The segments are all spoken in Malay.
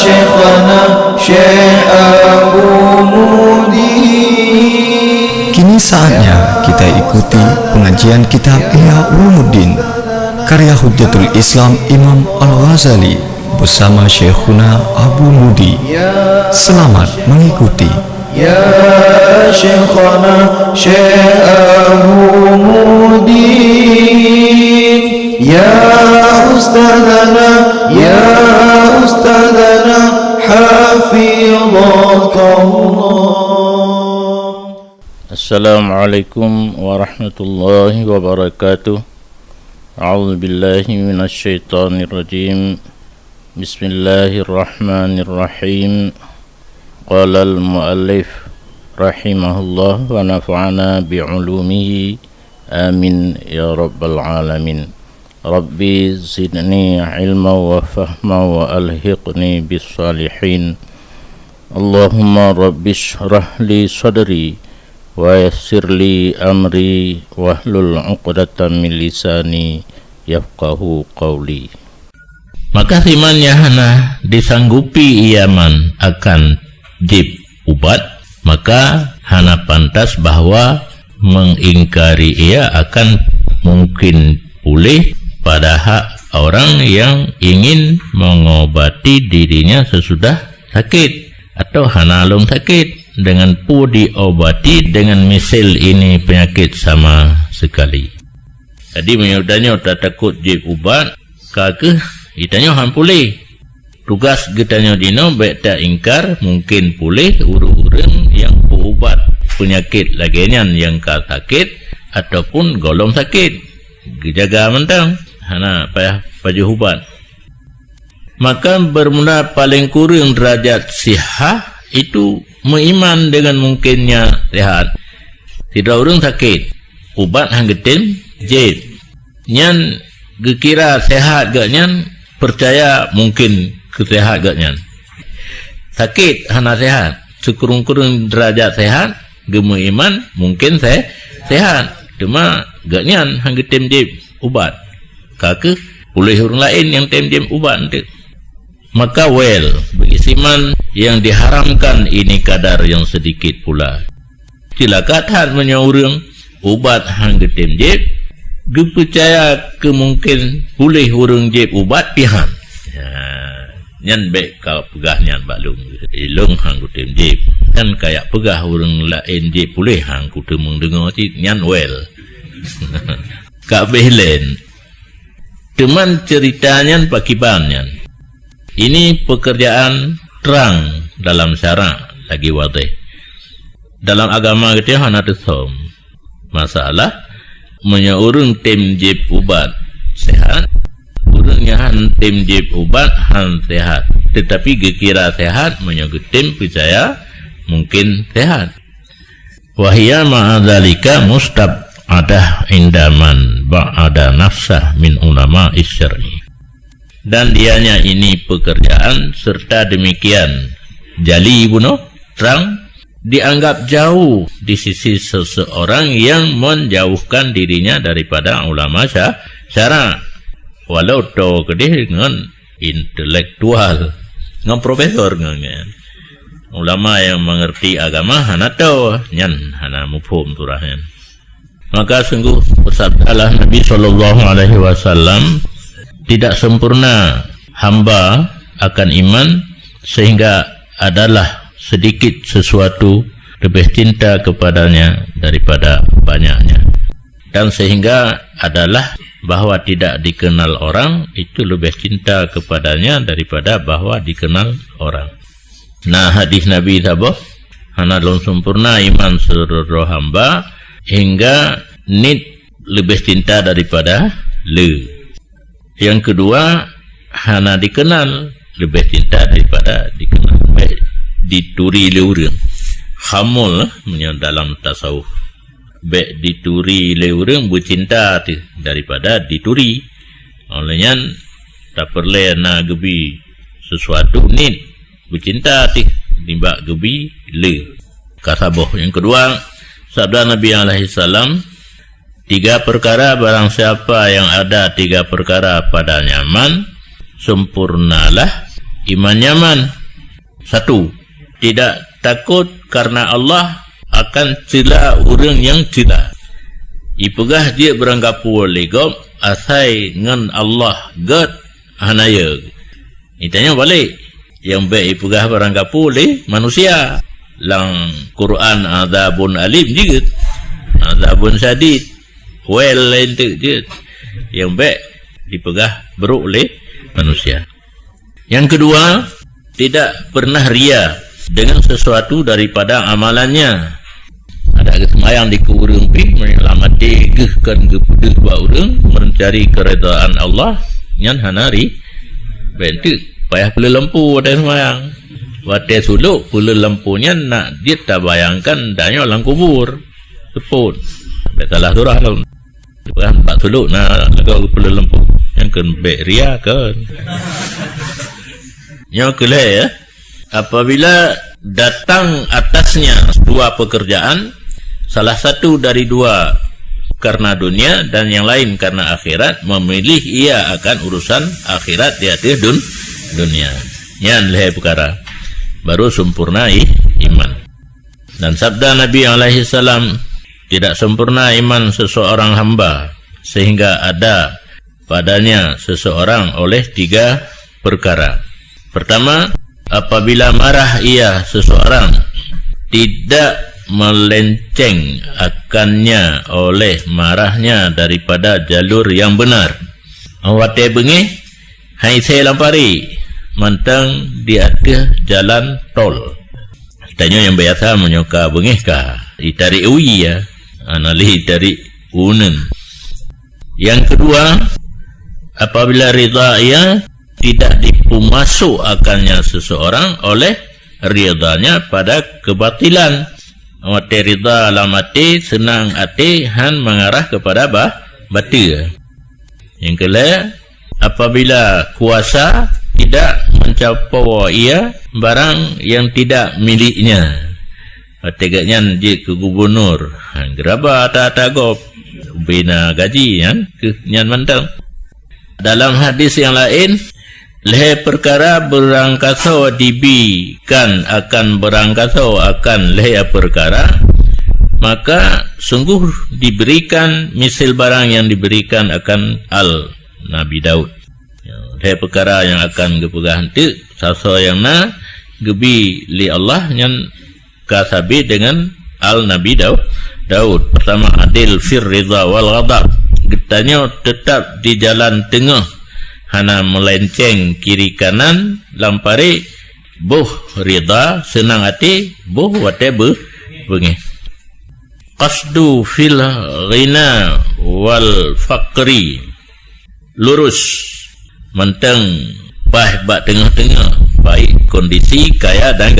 شيخنا شيخ أبو مودي. Kini saatnya kita ikuti pengajian kitab Ihya Ulumuddin karya Hujjatul Islam Imam Al-Ghazali bersama Syekhuna Abu Mudi. Selamat mengikuti. Ya Syekhana Syekh Abu Mudi, ya Ustadzana, ya Ustadzana, Hafizakallah. Assalamualaikum warahmatullahi wabarakatuh. A'udzu billahi minasy syaithanir rajim. Bismillahirrahmanirrahim. Qala al-muallif rahimahullah wa nafa'ana bi'ulumihi amin ya rabbal alamin. Rabbi zidni ilma wa fahma wa alhiqni bis salihin. Allahumma rabbi shrah li sadri wa yassir li amri wahlul 'uqdatam min lisani yafqahu qawli. Maka rimannya hana disanggupi iaman akan jib ubat, maka hana pantas bahwa mengingkari ia akan mungkin pulih pada hak orang yang ingin mengobati dirinya sesudah sakit atau hana alung sakit dengan pu diobati dengan misal ini penyakit sama sekali. Jadi menyudahnya tak takut jib ubat kake itanya han pulih. Tugas getanya dino baik tak ingkar mungkin pulih urang-urang yang berubat penyakit lagian yang ka sakit ataupun golong sakit. Jaga mentang hana payah paju ubat. Maka bermula paling kurang derajat sihat itu mengiman dengan mungkinnya sehat. Tidak urang sakit ubat hang getem jid. Nyan gekira sehat gak nyan percaya mungkin kesehat gaknya. Sakit hana sehat, sekurung-kurung derajat sehat, gemu iman mungkin saya sehat. Cuma gaknya hang getem jib ubat. Kake boleh orang lain yang tem jib ubat nanti. Maka berisiman yang diharamkan ini kadar yang sedikit pula. Silakat menyaurang ubat hang getem jib, gepercaya kemungkin boleh orang jib ubat pihan. Nyan baik kau pegah nyan baklung ilung hang kutem jib kan kayak pegah orang lain jib pulih hang kutem mendengar cik nyan kak behlen teman ceritanya pakiban nyan ini pekerjaan terang dalam syara lagi wadih dalam agama kita hana tesom masalah menyaurung tim jib ubat sehat urangnya han tim jib ubat han sehat tetapi gekira sehat menyogetim percaya mungkin sehat wahia ma'adzalika mustab'adah indaman ba'ada nafsah min ulama isyari dan dianya ini pekerjaan serta demikian jali bunuh terang dianggap jauh di sisi seseorang yang menjauhkan dirinya daripada ulama syara walau to kedih dengan intelektual dengan profesor dengan ulama yang mengerti agama hana tahu nyan hana mufhum turahnya. Maka sungguh bersabdalah Nabi SAW tidak sempurna hamba akan iman sehingga adalah sedikit sesuatu lebih cinta kepadanya daripada banyaknya dan sehingga adalah bahwa tidak dikenal orang itu lebih cinta kepadanya daripada bahwa dikenal orang. Nah hadis Nabi tabah hana lon sempurna iman seluruh hamba hingga nit lebih cinta daripada le. Yang kedua hana dikenal lebih cinta daripada dikenal. Baik dituri le urang. Khamul dalam tasawuf. Baik dituri le urang bercinta daripada dituri. Olehnya tak perlu nak gebi sesuatu nit bercinta timbak gebi le kasaboh. Yang kedua sabda Nabi alaihi salam, 3 perkara barang siapa yang ada 3 perkara padanya man, sempurnalah iman nyaman. Satu, tidak takut karena Allah akan cela orang yang cela. Ipegah dia beranggapu legop asai ngan Allah god hanaya. Itanya balik yang baik ipegah beranggapu le manusia. Lang Quran azabun alim juga, azabun sadid, well lentik je. Yang baik dipegah beruk oleh manusia. Yang kedua, tidak pernah ria dengan sesuatu daripada amalannya. Ada kesemayang di keurang pi menyelamatkan gehkan gepedeh ba urang mencari keredaan Allah nyan hanari bentuk payah pula lempu ada semayang. Wate suluk pula lempunya nak dia tak bayangkan danyo lang kubur seput. Betalah surah lah. Bukan tak suluk nak legau pula lempu. Yang kan bek ria kan. Yang kelih ya. Apabila datang atasnya dua pekerjaan, salah satu dari dua karena dunia dan yang lain karena akhirat, memilih ia akan urusan akhirat di atas dunia. Yang leh perkara baru sempurna iman. Dan sabda Nabi alaihi salam, tidak sempurna iman seseorang hamba sehingga ada padanya seseorang oleh 3 perkara. Pertama, apabila marah ia seseorang, tidak melenceng akannya oleh marahnya daripada jalur yang benar. Awate bengi, hai saya lampari mantang di atas jalan tol. Tanya yang biasa menyoka bengi kah ditarik uyi ya, anali tarik unen. Yang kedua, apabila rida ia tidak dipumasuk akannya seseorang oleh ridanya pada kebatilan. Awate rida alamati senang hati han mengarah kepada batil. Yang kedua, apabila kuasa tidak mencapai ia barang yang tidak miliknya. Tegaknya dia ke gubernur, geraba tak-tak bina gaji kan ke nyan mantang. Dalam hadis yang lain, leh perkara berangkasa dibikan akan berangkasa akan leh perkara, maka sungguh diberikan misal barang yang diberikan akan al Nabi Daud. Leh perkara yang akan gepegah hantu sasa yang na gebi li Allah yang kasabi dengan al Nabi Daud. Pertama, adil fir ridha wal ghadab. Getanya tetap di jalan tengah, hana melenceng kiri kanan, lampari buh ridha senang hati, buh wate bengi. Qasdu fil ghina wal faqri, lurus menteng baik bak tengah-tengah, baik kondisi kaya dan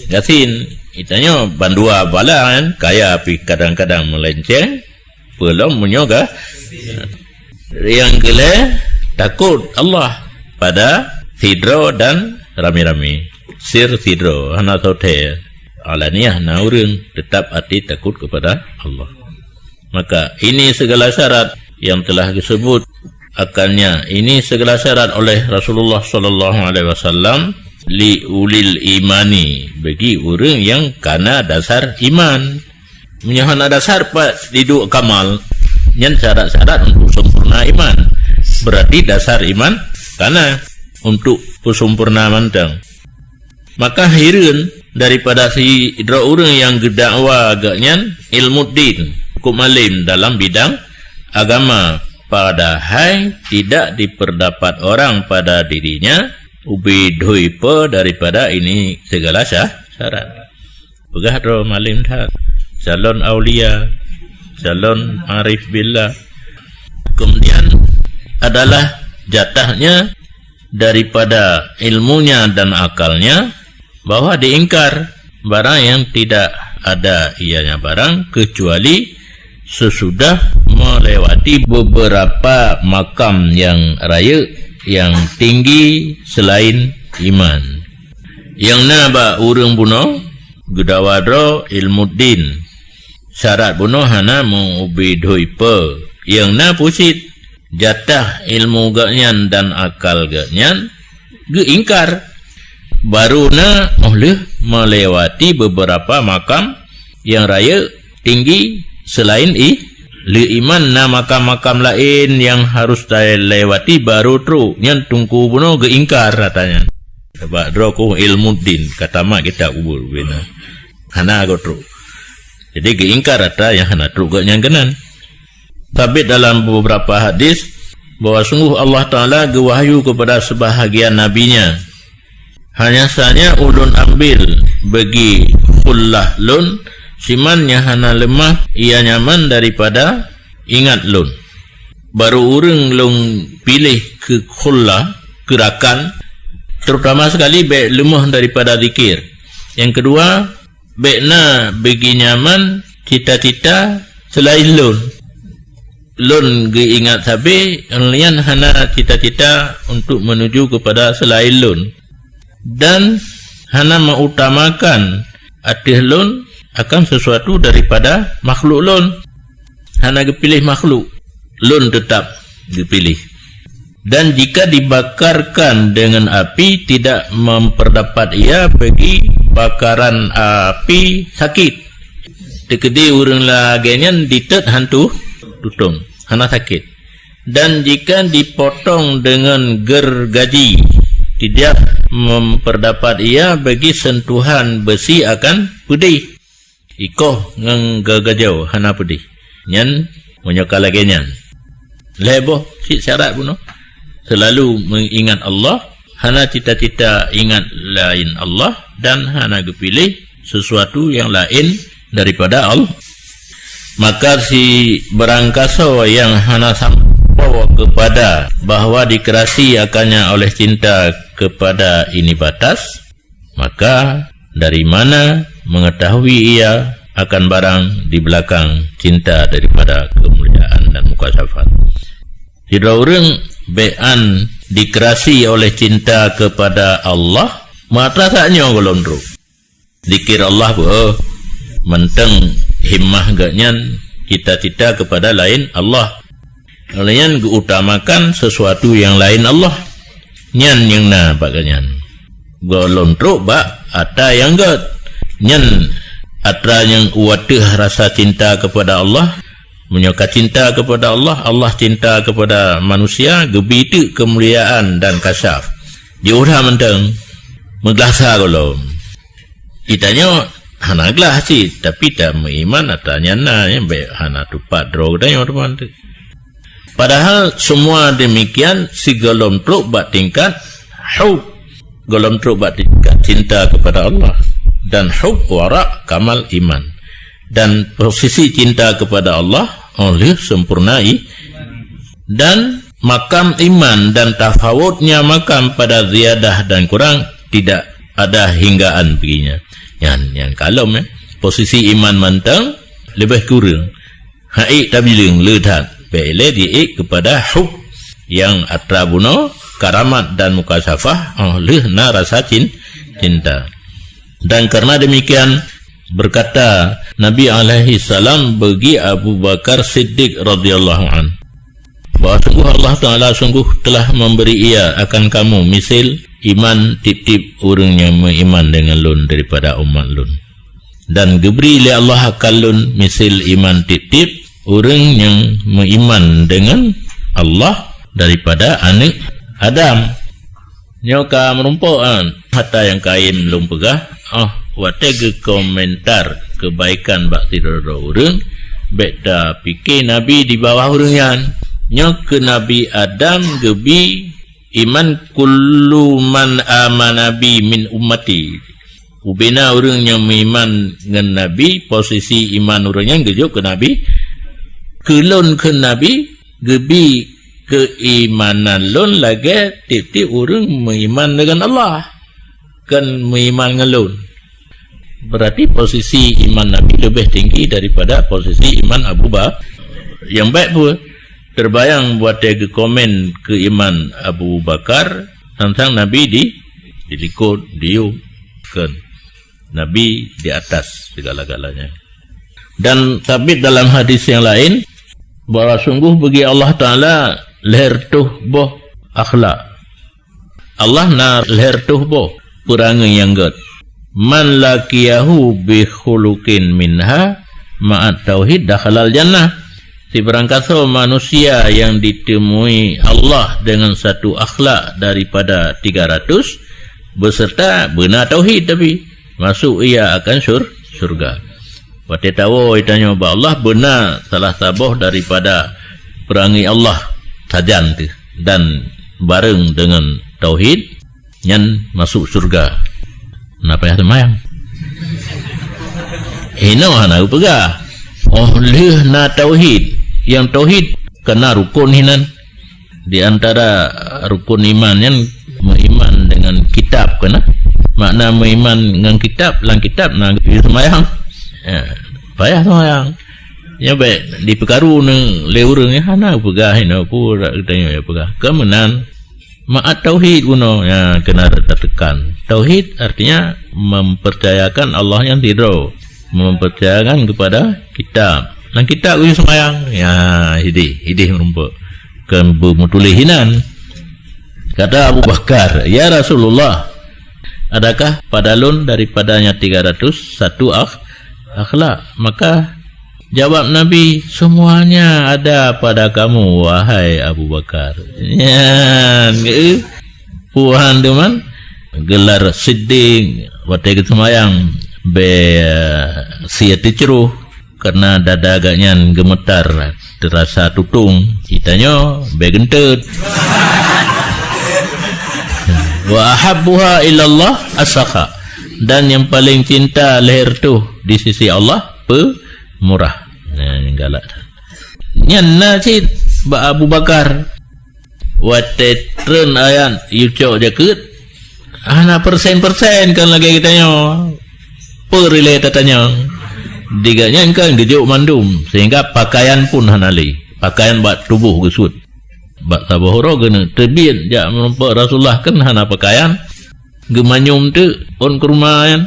gasin. Itanya bandua bala kan, kaya tapi kadang-kadang melenceng, belum menyoga. Yang kedua, takut Allah pada sidro dan rami-rami. Sir sidro, hana sote alaniah na urang tetap hati takut kepada Allah. Maka ini segala syarat yang telah disebut akannya. Ini segala syarat oleh Rasulullah sallallahu alaihi wasallam li ulil imani, bagi orang yang kana dasar iman. Menyahana dasar pak diduk kamal yang syarat-syarat untuk sempurna iman. Berarti dasar iman kana untuk sempurna mantang. Maka hirun daripada si idra orang yang gedakwa agaknya ilmu din, hukum alim dalam bidang agama, padahal tidak diperdapat orang pada dirinya ubi dhuipa daripada ini segala syarat. Pegah dro malim dah calon aulia, calon arif billah. Kemudian adalah jatahnya daripada ilmunya dan akalnya, bahwa diingkar barang yang tidak ada ianya barang kecuali sesudah melewati beberapa makam yang raya yang tinggi selain iman. Yang naba urang bunuh gudawadro ilmu din, syarat bunuh hana mengubidhoipa. Yang na pusit jatah ilmu ganyan dan akal ganyan geingkar. baruna oleh melewati beberapa makam yang raya tinggi selain iman na makam-makam lain yang harus lewati baru teruk yang tungku buno geingkar katanya sebab droku ilmu din kata mak kita ubur bina hana go teruk jadi geingkar rata yang hana teruk yang kenan. Sabit dalam beberapa hadis bahawa sungguh Allah Ta'ala gewahyu kepada sebahagian nabinya hanya saja ulun ambil bagi khullah lun siman yang hana lemah ia nyaman daripada ingat lun baru urang lung pilih ke khullah gerakan terutama sekali baik lemah daripada zikir. Yang kedua baikna bagi nyaman cita-cita selain lun ingat sabi lian hana cita-cita untuk menuju kepada selain lun dan hana mengutamakan atih lun akan sesuatu daripada makhluk lun hana dipilih makhluk lun tetap dipilih dan jika dibakarkan dengan api tidak memperdapat ia bagi bakaran api sakit tekedi urang lagenyan ditet hantu tutung hana sakit dan jika dipotong dengan gergaji tidak memperdapat ia bagi sentuhan besi akan pedih ikoh ngang gagajau hana pedih nyan menyokal lagi nyan leboh si syarat puno selalu mengingat Allah hana cita-cita ingat lain Allah dan hana gepilih sesuatu yang lain daripada Allah. Maka si berangkasa yang hana sampai kepada bahawa dikerasi akannya oleh cinta kepada ini batas, maka dari mana mengetahui ia akan barang di belakang cinta daripada kemuliaan dan mukasyafat. Tidak orang bean dikerasi oleh cinta kepada Allah, mata taknya golondro. Dikir Allah menteng himmah ganyan cita-cita kepada lain Allah. Kalian utamakan sesuatu yang lain Allah. Nyan yang na baganyan. Golondro bak ata yang gat. Nyan atra yang uatih rasa cinta kepada Allah, menyoka cinta kepada Allah, Allah cinta kepada manusia, gebitu kemuliaan dan kasyaf. Diudah menteng meglasa golom. Itanya hana glah sih, tapi tak meiman atanya na yang baik hana tupat drog dan yang teman tu. Padahal semua demikian si golom truk bat tingkat hub, golom truk bat tingkat cinta kepada Allah dan hub wara kamal iman dan posisi cinta kepada Allah oleh sempurna dan makam iman dan tafawutnya makam pada ziyadah dan kurang tidak ada hinggaan baginya. Yang kalom posisi iman mantang lebih kurang haik tabiling ledat bele diik kepada hub yang atrabuno karamat dan mukasafah oleh na rasa cinta. Dan karena demikian berkata Nabi alaihi salam bagi Abu Bakar Siddiq radhiyallahu an bahawa sungguh Allah Ta'ala sungguh telah memberi ia akan kamu misil iman tip-tip orang yang beriman dengan lun daripada umat lun dan diberi oleh Allah akan lun misil iman tip-tip orang yang beriman dengan Allah daripada anak Adam. Nyoka merumpuan hatta yang kain belum pegah watega komentar kebaikan bakti dada orang beta fikir Nabi di bawah orang yang nyok Nabi Adam gebi iman kullu man amana bi min ummati ubina orang yang beriman dengan Nabi posisi iman orang yang gejuk ke Nabi kelon ke Nabi gebi keimanan lon lagi tip-tip orang beriman dengan Allah kan beriman dengan lon berarti posisi iman Nabi lebih tinggi daripada posisi iman Abu Bakar yang baik pun terbayang buat dia komen ke iman Abu Bakar tentang Nabi dilikut diu kan Nabi di atas segala-galanya. Dan sabit dalam hadis yang lain bahawa sungguh bagi Allah Ta'ala leher tuh boh akhlak Allah na leher tuh boh perangai yang gat. Man laqiyahu bi khuluqin minha ma'at tauhid dakhalal jannah. Si berangkasa manusia yang ditemui Allah dengan satu akhlak daripada 300 beserta benar tauhid, tapi masuk ia akan surga. Wate tahu itanya ba Allah benar salah sabuh daripada perangai Allah sajan tu dan bareng dengan tauhid yang masuk surga. Napa ya semayang? Hina hana pegah. Oh leh na tauhid. Yang tauhid kena rukun hinan. Di antara rukun iman yang beriman dengan kitab kena. Makna beriman dengan kitab, lang kitab na semayang. Payah semayang. Ya baik di perkaru ni leurang ya hana pegah hina pura tanya ya pegah. Kemenan ma'at tauhid kuno ya kena tekan. Tauhid artinya mempercayakan Allah yang tidak, mempercayakan kepada kitab. Nang kitab ku semayang ya hidih merumpuk kan bermutulihinan. Kata Abu Bakar, ya Rasulullah, adakah padalun daripadanya 300 satu akhlak? Maka jawab Nabi, semuanya ada pada kamu wahai Abu Bakar. Ya, puhan teman gelar siddiq watai semayang be siati ceruh karena dada agaknya gemetar terasa tutung itanya begentut. Wa ahabbuha ilallah asakha, dan yang paling cinta leher tu di sisi Allah pemurah. Yang galak nyanna cid ba Abu Bakar wate tren ayat yucok jakut ana persen kan lagi kitanya perile tatanya diganya kan gejuk mandum sehingga pakaian pun hanali pakaian buat tubuh gesut bak sabahoro gena terbit jak menempat Rasulullah kan hana pakaian gemanyum tu on ke rumah yan.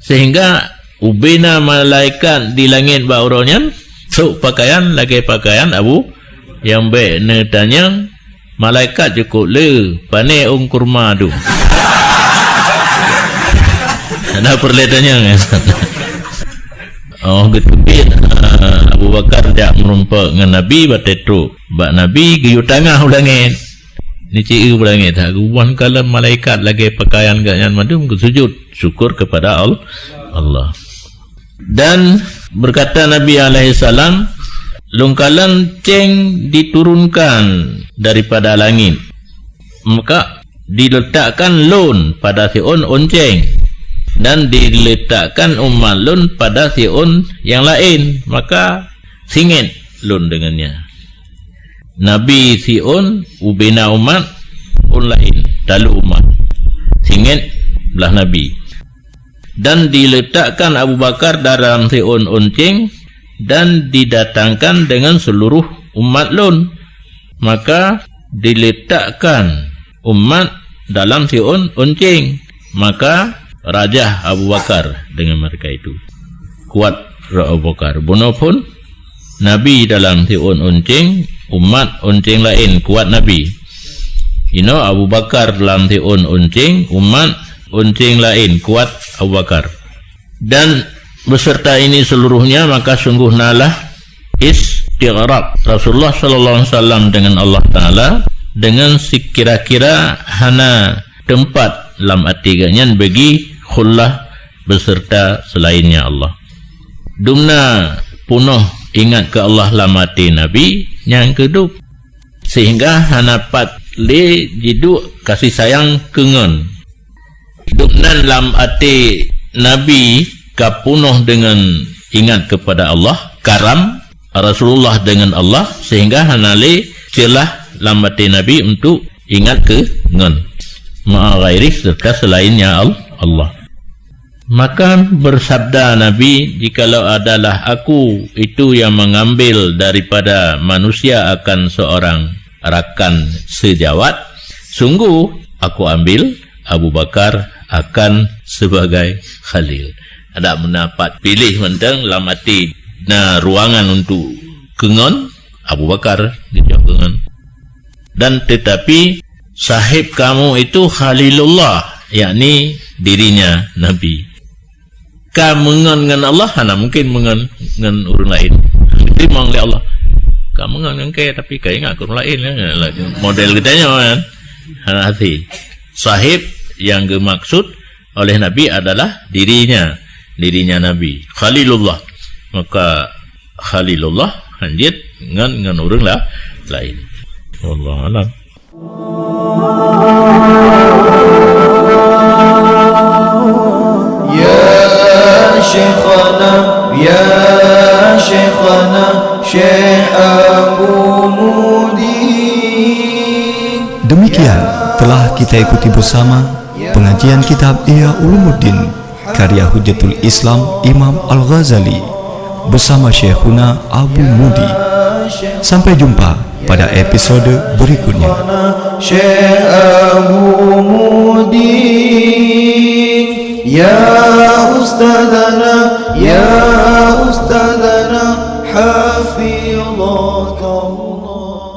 Sehingga ubina malaikat di langit bauronya so pakaian lagi pakaian Abu yang baik netanya malaikat cukup le pane on ke rumah tu ada perlihatannya oh gitu Abu Bakar jak merumpak dengan Nabi batetru bak Nabi giyu tangah ulangit ni ciu ulangit guban kalam malaikat lagi pakaian ganyan madum sujud syukur kepada Allah. Dan berkata Nabi alaihi salam, lungkalan ceng diturunkan daripada langit, maka diletakkan lun pada siun onceng dan diletakkan lun pada siun yang lain, maka singit lun dengannya. Nabi siun ubina umat un lain dalu umat singit belah Nabi, dan diletakkan Abu Bakar dalam siun onceng dan didatangkan dengan seluruh umat lun, maka diletakkan umat dalam siun onceng, maka Raja Abu Bakar dengan mereka itu kuat. Abu Bakar bunopun Nabi dalam siun onceng, umat onceng lain kuat Nabi. Abu Bakar dalam siun onceng, umat onceng lain kuat Abu Bakar. Dan beserta ini seluruhnya maka sungguh nalah istighraq Rasulullah sallallahu alaihi wasallam dengan Allah Taala dengan sekira-kira hana tempat lam atiganya bagi khullah beserta selainnya Allah. Dumna punuh ingat ke Allah lamati Nabi yang kedua sehingga hanapat le jiduk kasih sayang kengen. Dumna lam ati Nabi kapunuh dengan ingat kepada Allah, karam Rasulullah dengan Allah sehingga hanale celah lamati Nabi untuk ingat ke ngen ma'a ghairi serta selainnya Allah. Maka bersabda Nabi, jikalau adalah aku itu yang mengambil daripada manusia akan seorang rakan sejawat, sungguh aku ambil Abu Bakar akan sebagai khalil. Ada mendapat pilih mentang lamati na ruangan untuk kengon Abu Bakar dijawab kengon. Dan tetapi sahib kamu itu Khalilullah, yakni dirinya Nabi. Ka mengan dengan Allah, hana mungkin mengan dengan orang lain. Diterima oleh Allah. Ka mengan dengan kaya, tapi kaya ingat orang lain model kitanya kan. Hana hati. Sahib yang dimaksud oleh Nabi adalah dirinya Nabi, Khalilullah. Maka Khalilullah hanjit dengan orang lain. Wallahu a'lam. Ya Syekhana Syekh Abu Mudin. Demikian telah kita ikuti bersama pengajian kitab Ihya Ulumuddin karya Hujjatul Islam Imam Al-Ghazali bersama Syekhuna Abu Mudi. Sampai jumpa pada episode berikutnya. Syekh Abu Mudin, ya Ustadzana hafizaka Allah.